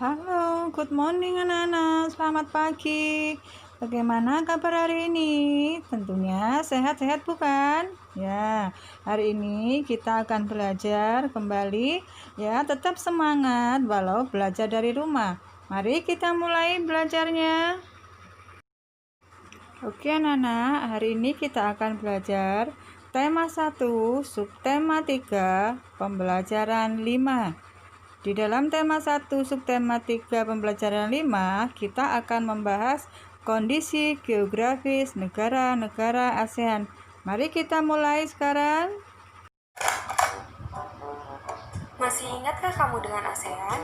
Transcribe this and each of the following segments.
Halo, good morning anak-anak. Selamat pagi. Bagaimana kabar hari ini? Tentunya sehat-sehat bukan? Ya, hari ini kita akan belajar kembali. Ya, tetap semangat walau belajar dari rumah. Mari kita mulai belajarnya. Oke anak-anak, hari ini kita akan belajar tema 1, subtema 3, pembelajaran 5. Di dalam tema 1, subtema 3, pembelajaran 5, kita akan membahas kondisi geografis negara-negara ASEAN. Mari kita mulai sekarang. Masih ingatkah kamu dengan ASEAN?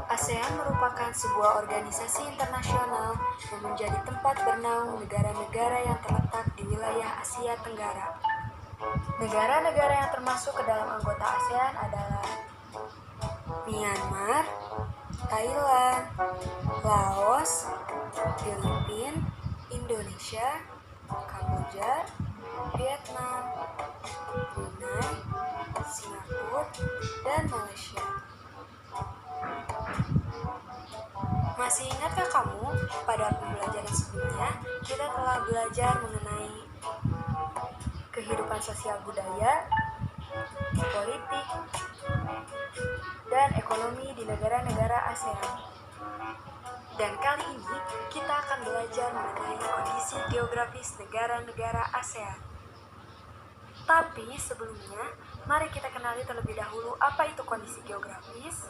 ASEAN merupakan sebuah organisasi internasional yang menjadi tempat bernaung negara-negara yang terletak di wilayah Asia Tenggara. Negara-negara yang termasuk ke dalam anggota ASEAN adalah Myanmar, Thailand, Laos, Filipina, Indonesia, Kamboja, Vietnam, Brunei, Singapura, dan Malaysia. Masih ingatkah kamu pada pembelajaran sebelumnya kita telah belajar mengenai kehidupan sosial budaya, politik, dan ekonomi di negara-negara ASEAN. Dan kali ini kita akan belajar mengenai kondisi geografis negara-negara ASEAN. Tapi sebelumnya, mari kita kenali terlebih dahulu apa itu kondisi geografis.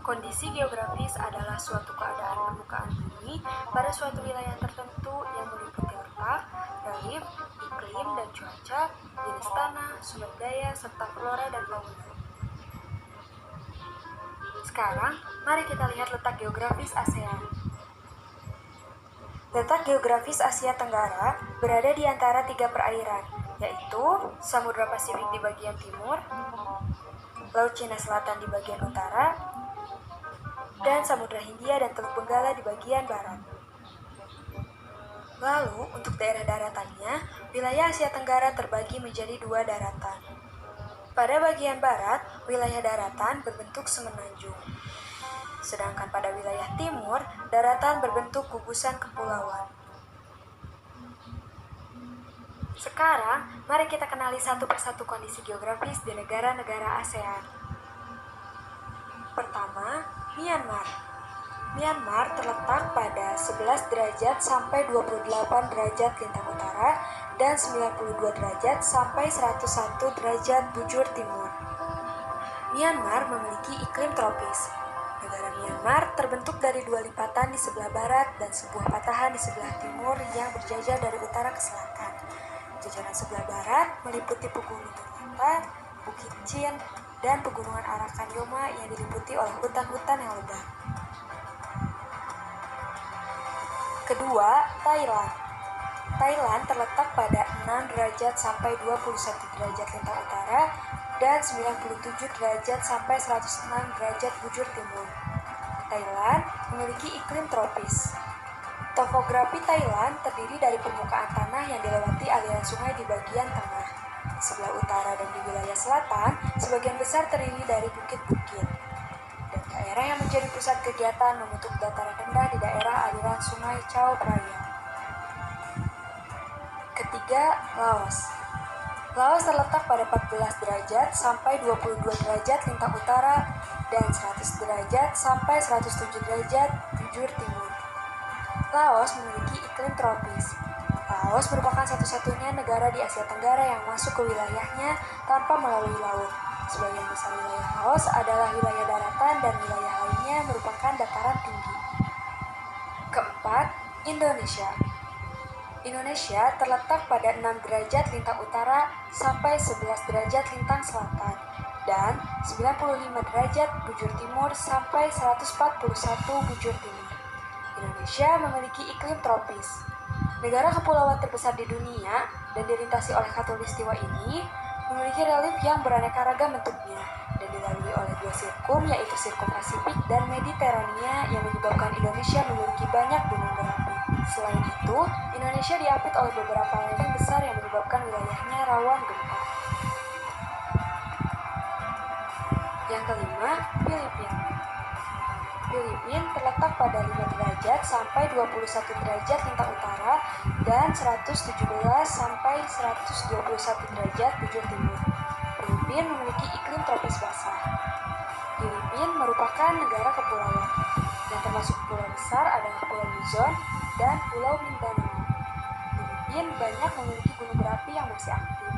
Kondisi geografis adalah suatu keadaan permukaan bumi pada suatu wilayah tertentu yang meliputi letak, relief, iklim dan cuaca, jenis tanah, sumber daya, serta flora dan fauna. Sekarang, mari kita lihat letak geografis ASEAN. Letak geografis Asia Tenggara berada di antara 3 perairan, yaitu Samudra Pasifik di bagian timur, Laut Cina Selatan di bagian utara, dan Samudra Hindia dan Teluk Benggala di bagian barat. Lalu, untuk daerah daratannya, wilayah Asia Tenggara terbagi menjadi 2 daratan. Pada bagian barat, wilayah daratan berbentuk semenanjung. Sedangkan pada wilayah timur, daratan berbentuk gugusan kepulauan. Sekarang, mari kita kenali satu persatu kondisi geografis di negara-negara ASEAN. Pertama, Myanmar. Myanmar terletak pada 11 derajat sampai 28 derajat lintang utara dan 92 derajat sampai 101 derajat bujur timur. Myanmar memiliki iklim tropis. Negara Myanmar terbentuk dari 2 lipatan di sebelah barat dan sebuah patahan di sebelah timur yang berjajar dari utara ke selatan. Jajaran sebelah barat meliputi pegunungan Ternate, Bukit Chin, dan pegunungan Arakan Yoma yang diliputi oleh hutan-hutan yang lebat. Kedua, Thailand. Thailand terletak pada 6 derajat sampai 21 derajat lintang utara dan 97 derajat sampai 106 derajat bujur timur. Thailand memiliki iklim tropis. Topografi Thailand terdiri dari permukaan tanah yang dilewati aliran sungai di bagian tengah. Di sebelah utara dan di wilayah selatan, sebagian besar terdiri dari bukit-bukit. Dan daerah yang menjadi pusat kegiatan membentuk dataran rendah di daerah aliran sungai Chao Phraya. Ketiga, Laos. Laos terletak pada 14 derajat sampai 22 derajat lintang utara dan 100 derajat sampai 107 derajat bujur timur. Laos memiliki iklim tropis. Laos merupakan satu-satunya negara di Asia Tenggara yang masuk ke wilayahnya tanpa melalui laut. Sebagian besar wilayah Laos adalah wilayah daratan dan wilayah lainnya merupakan dataran tinggi. Keempat, Indonesia. Indonesia terletak pada 6 derajat lintang utara sampai 11 derajat lintang selatan dan 95 derajat bujur timur sampai 141 bujur timur. Indonesia memiliki iklim tropis. Negara kepulauan terbesar di dunia dan dilintasi oleh khatulistiwa ini memiliki relief yang beraneka ragam bentuknya dan dilalui oleh 2 sirkum, yaitu sirkum Pasifik dan Mediterania, yang menyebabkan Indonesia memiliki banyak gunung berapi. Selain itu, Indonesia diapit oleh beberapa lereng besar yang menyebabkan wilayahnya rawan gempa. Yang kelima, Filipina. Filipina terletak pada 5 derajat sampai 21 derajat lintang utara dan 117 sampai 121 derajat bujur timur. Filipina memiliki iklim tropis basah. Filipina merupakan negara kepulauan, yang termasuk pulau besar adalah Pulau Luzon dan Pulau Mindanao. Filipina banyak memiliki gunung berapi yang masih aktif.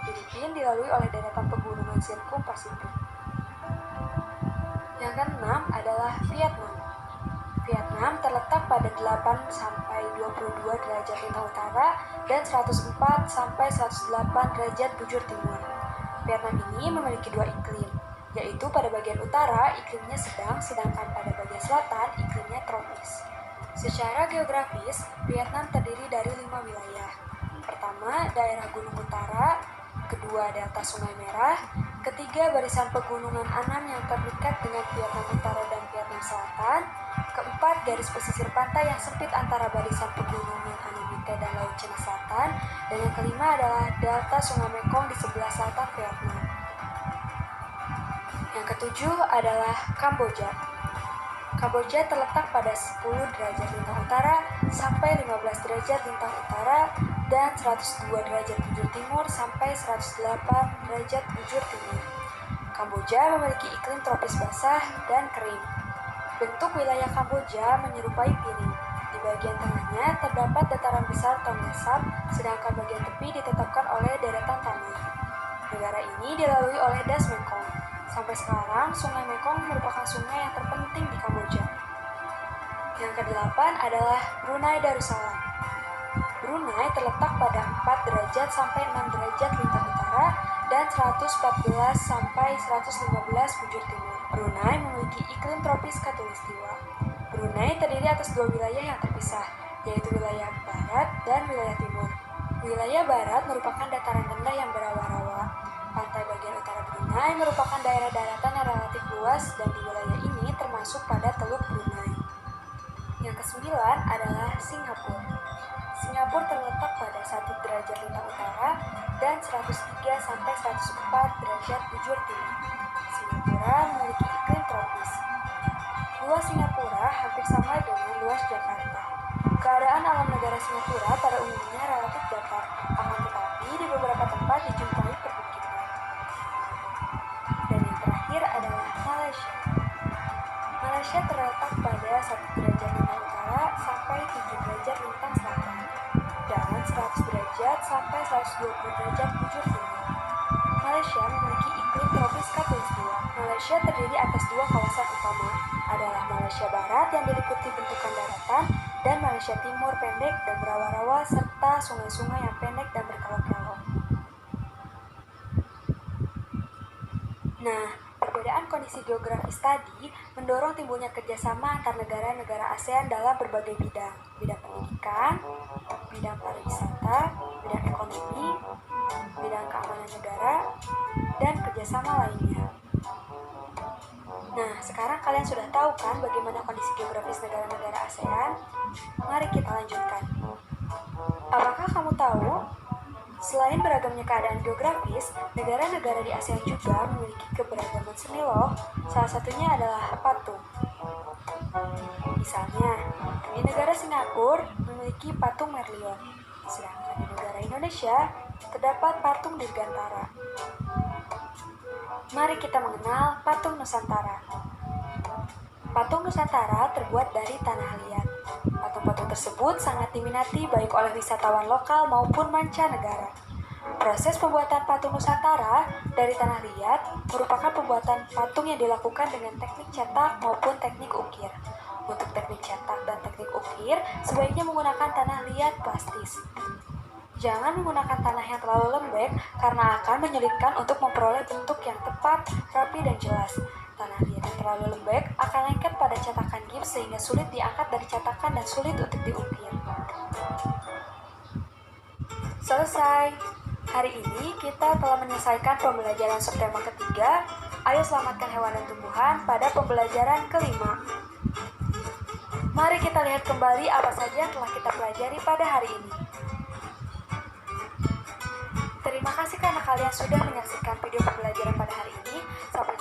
Filipina dilalui oleh deretan pegunungan sirkum Pasifik. Yang keenam adalah Vietnam. Vietnam terletak pada 8 sampai 22 derajat lintang utara dan 104 sampai 108 derajat bujur timur. Vietnam ini memiliki dua iklim, yaitu pada bagian utara iklimnya sedang, sedangkan pada bagian selatan iklimnya tropis. Secara geografis, Vietnam terdiri dari 5 wilayah. Pertama, daerah Gunung Utara, kedua delta Sungai Merah, ketiga barisan pegunungan Annam yang terikat dengan Vietnam Utara dan Vietnam Selatan, keempat garis pesisir pantai yang sempit antara barisan pegunungan Annamite dan Laut Cina Selatan, dan yang kelima adalah delta Sungai Mekong di sebelah selatan Vietnam. Yang ketujuh adalah Kamboja. Kamboja terletak pada 10 derajat lintang utara sampai 15 derajat lintang utara dan 102 derajat bujur timur sampai 108 derajat bujur timur. Kamboja memiliki iklim tropis basah dan kering. Bentuk wilayah Kamboja menyerupai piring. Di bagian tengahnya terdapat dataran besar Tonle Sap, sedangkan bagian tepi ditetapkan oleh deretan tanah. Negara ini dilalui oleh das Mekong. Sampai sekarang, Sungai Mekong merupakan sungai yang terpenting di Kamboja. Yang kedelapan adalah Brunei Darussalam. Brunei terletak pada 4 derajat sampai 6 derajat lintang utara dan 114 sampai 115 bujur timur. Brunei memiliki iklim tropis khatulistiwa. Brunei terdiri atas dua wilayah yang terpisah, yaitu wilayah barat dan wilayah timur. Wilayah barat merupakan dataran rendah yang berawa-rawa. Pantai bagian utara Brunei merupakan daerah daratan yang relatif luas dan di wilayah ini termasuk pada Teluk Brunei. Yang kesembilan adalah Singapura. Singapura terletak pada 1 derajat lintang utara dan 103 sampai 104 derajat bujur timur. Singapura memiliki iklim tropis. Luas Singapura hampir sama dengan luas Jakarta. Keadaan alam negara Singapura pada umumnya relatif datar, akan tetapi di beberapa tempat dijumpai perbukitan. Dan yang terakhir adalah Malaysia. Malaysia terletak pada 1 derajat lintang utara sampai 7 derajat lintang selatan dan 100 derajat sampai 120 derajat bujur timur. Malaysia memiliki iklim tropis khatulistiwa. Malaysia terdiri atas dua kawasan utama, adalah Malaysia Barat yang diliputi bentukan daratan dan Malaysia Timur pendek dan berawa-rawa serta sungai-sungai yang pendek dan berkelok-kelok. Nah, perbedaan kondisi geografis tadi mendorong timbulnya kerjasama antar negara-negara ASEAN dalam berbagai bidang pendidikan, bidang pariwisata, bidang ekonomi, bidang keamanan negara, dan kerjasama lainnya. Nah, sekarang kalian sudah tahu kan bagaimana kondisi geografis negara-negara ASEAN? Mari kita lanjutkan. Apakah kamu tahu, selain beragamnya keadaan geografis, negara-negara di ASEAN juga memiliki keberagaman seni loh. Salah satunya adalah patung. Misalnya, di negara Singapura memiliki patung Merlion, sedangkan di negara Indonesia terdapat patung Dirgantara. Mari kita mengenal patung Nusantara. Patung Nusantara terbuat dari tanah liat. Patung-patung tersebut sangat diminati baik oleh wisatawan lokal maupun mancanegara. Proses pembuatan patung Nusantara dari tanah liat merupakan pembuatan patung yang dilakukan dengan teknik cetak maupun teknik ukir. Untuk teknik cetak dan teknik ukir, sebaiknya menggunakan tanah liat plastis. Jangan menggunakan tanah yang terlalu lembek karena akan menyulitkan untuk memperoleh bentuk yang tepat, rapi, dan jelas. Tanah liat yang terlalu lembek akan lengket pada cetakan gips sehingga sulit diangkat dari cetakan dan sulit untuk diukir. Selesai. Hari ini kita telah menyelesaikan pembelajaran subtema ketiga. Ayo selamatkan hewan dan tumbuhan pada pembelajaran kelima. Mari kita lihat kembali apa saja yang telah kita pelajari pada hari ini. Terima kasih karena kalian sudah menyaksikan video pembelajaran pada hari ini. Sampai